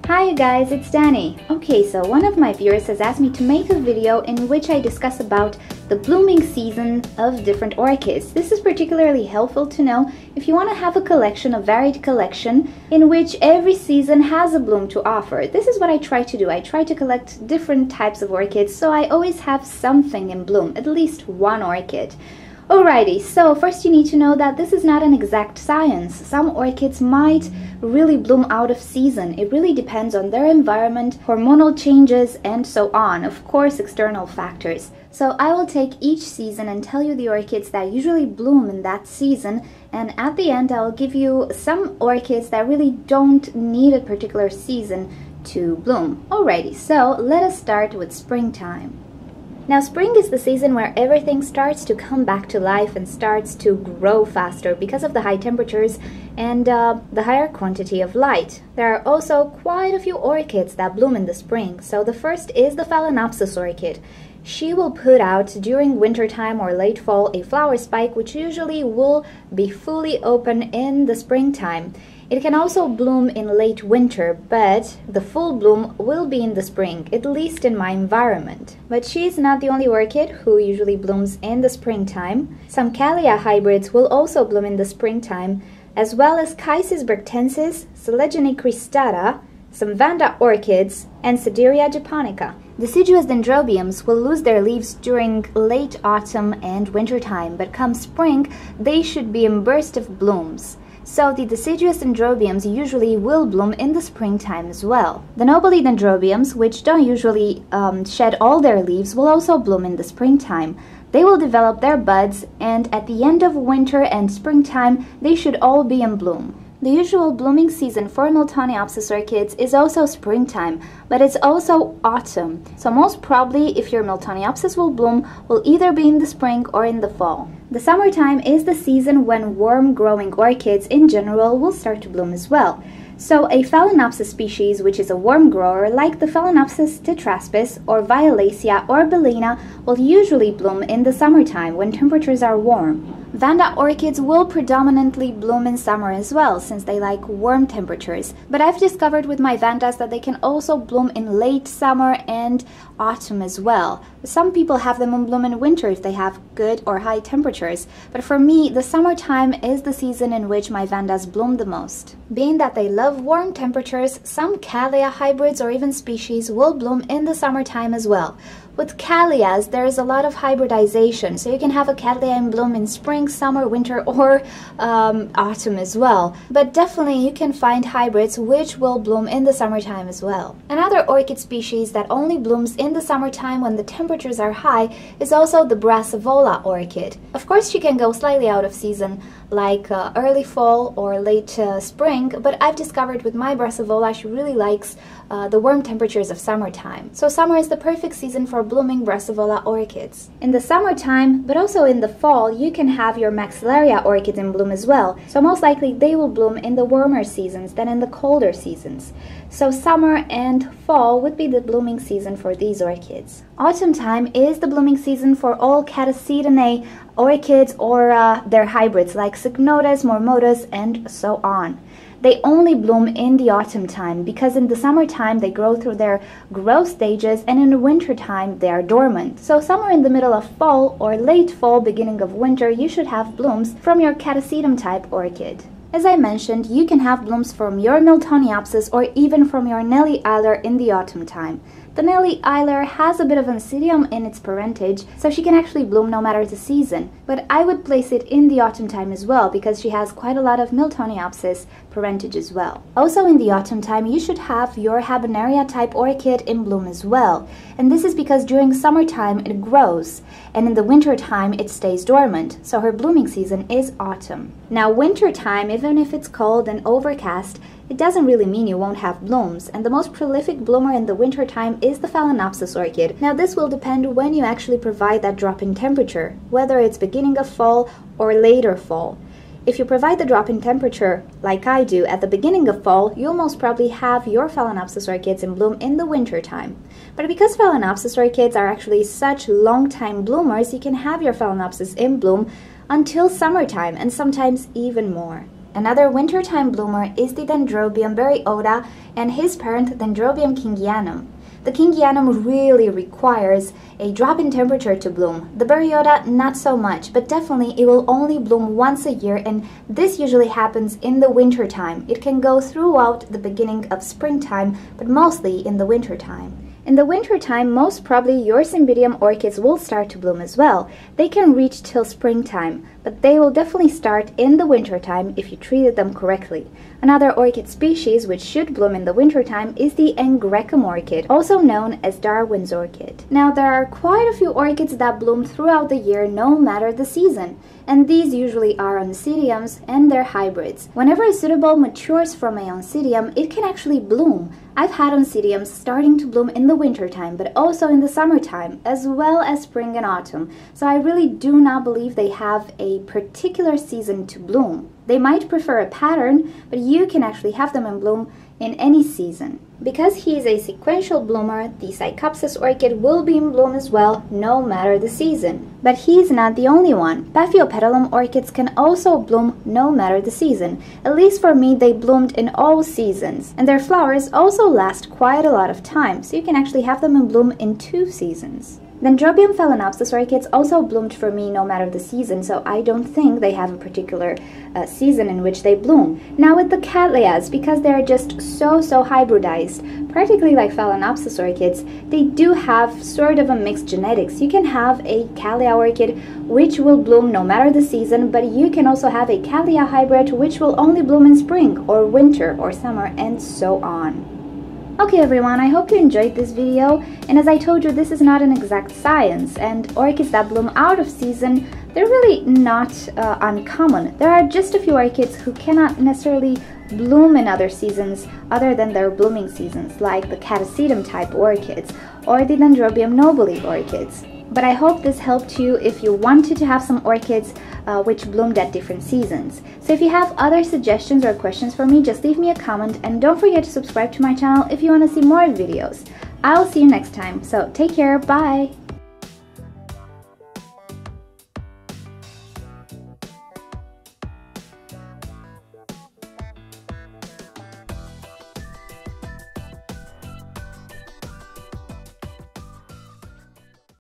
Hi you guys, it's Danny. Okay, so one of my viewers has asked me to make a video in which I discuss about the blooming season of different orchids. This is particularly helpful to know if you want to have a collection, a varied collection, in which every season has a bloom to offer. This is what I try to do. I try to collect different types of orchids, so I always have something in bloom, at least one orchid. Alrighty, so first you need to know that this is not an exact science. Some orchids might really bloom out of season. It really depends on their environment, hormonal changes, and so on. Of course, external factors. So I will take each season and tell you the orchids that usually bloom in that season, and at the end I'll give you some orchids that really don't need a particular season to bloom. Alrighty, so let us start with springtime. Now spring is the season where everything starts to come back to life and starts to grow faster because of the high temperatures and the higher quantity of light. There are also quite a few orchids that bloom in the spring. So the first is the Phalaenopsis Orchid. She will put out during wintertime or late fall a flower spike which usually will be fully open in the springtime. It can also bloom in late winter, but the full bloom will be in the spring, at least in my environment. But she's not the only orchid who usually blooms in the springtime. Some Cattleya hybrids will also bloom in the springtime, as well as Chisys bractensis, cristata, some Vanda orchids, and Sedirea japonica. Deciduous dendrobiums will lose their leaves during late autumn and wintertime, but come spring, they should be in bursts of blooms. So the deciduous dendrobiums usually will bloom in the springtime as well. The Nobile dendrobiums, which don't usually shed all their leaves, will also bloom in the springtime. They will develop their buds, and at the end of winter and springtime, they should all be in bloom. The usual blooming season for Miltoniopsis orchids is also springtime, but it's also autumn. So most probably, if your Miltoniopsis will bloom, will either be in the spring or in the fall. The summertime is the season when worm-growing orchids in general will start to bloom as well. So a Phalaenopsis species, which is a worm grower like the Phalaenopsis tetraspis or Violacea or Bellina, will usually bloom in the summertime when temperatures are warm. Vanda orchids will predominantly bloom in summer as well, since they like warm temperatures. But I've discovered with my Vandas that they can also bloom in late summer and autumn as well. Some people have them in bloom in winter if they have good or high temperatures. But for me, the summertime is the season in which my Vandas bloom the most. Being that they love warm temperatures, some Cattleya hybrids or even species will bloom in the summertime as well. With Cattleyas, there is a lot of hybridization, so you can have a Cattleya in bloom in spring, summer, winter, or autumn as well. But definitely you can find hybrids which will bloom in the summertime as well. Another orchid species that only blooms in the summertime when the temperatures are high is also the Brassavola orchid. Of course, she can go slightly out of season, like early fall or late spring, but I've discovered with my Brassavola she really likes the warm temperatures of summertime. So summer is the perfect season for blooming Brassavola orchids. In the summertime, but also in the fall, you can have your Maxillaria orchid in bloom as well. So most likely they will bloom in the warmer seasons than in the colder seasons. So summer and fall would be the blooming season for these orchids. Autumn time is the blooming season for all Cattasinae orchids or their hybrids like Cycnodes, Mormodas, and so on. They only bloom in the autumn time because in the summertime they grow through their growth stages, and in the winter time they are dormant. So somewhere in the middle of fall or late fall, beginning of winter, you should have blooms from your Catasinum type orchid. As I mentioned, you can have blooms from your Miltoniopsis or even from your Nelly in the autumn time. The Nelly has a bit of Oncidium in its parentage, so she can actually bloom no matter the season. But I would place it in the autumn time as well, because she has quite a lot of Miltoniopsis parentage as well. Also in the autumn time, you should have your Habenaria type orchid in bloom as well. And this is because during summertime it grows, and in the winter time it stays dormant, so her blooming season is autumn. Now winter time, even if it's cold and overcast, it doesn't really mean you won't have blooms, and the most prolific bloomer in the winter time is the Phalaenopsis orchid. Now this will depend when you actually provide that drop in temperature, whether it's beginning of fall or later fall. If you provide the drop in temperature, like I do, at the beginning of fall, you'll most probably have your Phalaenopsis orchids in bloom in the winter time. But because Phalaenopsis orchids are actually such long-time bloomers, you can have your Phalaenopsis in bloom until summertime, and sometimes even more. Another wintertime bloomer is the dendrobium Berry Oda and his parent dendrobium kingianum. The kingianum really requires a drop in temperature to bloom. The Berry Oda, not so much, but definitely it will only bloom once a year, and this usually happens in the winter time. It can go throughout the beginning of springtime, but mostly in the winter time. In the wintertime, most probably your Cymbidium orchids will start to bloom as well. They can reach till springtime, but they will definitely start in the wintertime if you treated them correctly. Another orchid species which should bloom in the wintertime is the Angraecum orchid, also known as Darwin's orchid. Now, there are quite a few orchids that bloom throughout the year no matter the season, and these usually are oncidiums and their hybrids. Whenever a pseudobulb matures from a oncidium, it can actually bloom. I've had oncidiums starting to bloom in the wintertime, but also in the summertime, as well as spring and autumn, so I really do not believe they have a particular season to bloom. They might prefer a pattern, but you can actually have them in bloom in any season. Because he is a sequential bloomer, the psychopsis orchid will be in bloom as well, no matter the season. But he is not the only one. Paphiopedilum orchids can also bloom no matter the season. At least for me, they bloomed in all seasons. And their flowers also last quite a lot of time, so you can actually have them in bloom in 2 seasons. Dendrobium Phalaenopsis orchids also bloomed for me no matter the season, so I don't think they have a particular season in which they bloom. Now with the Cattleyas, because they are just so hybridized, practically like Phalaenopsis orchids, they do have sort of a mixed genetics. You can have a Cattleya orchid which will bloom no matter the season, but you can also have a Cattleya hybrid which will only bloom in spring or winter or summer and so on. Okay everyone, I hope you enjoyed this video, and as I told you, this is not an exact science, and orchids that bloom out of season, they're really not uncommon. There are just a few orchids who cannot necessarily bloom in other seasons other than their blooming seasons, like the Catasidium type orchids or the Dendrobium nobile orchids. But I hope this helped you if you wanted to have some orchids which bloomed at different seasons. So if you have other suggestions or questions for me, just leave me a comment, and don't forget to subscribe to my channel if you want to see more videos. I'll see you next time, so take care, bye!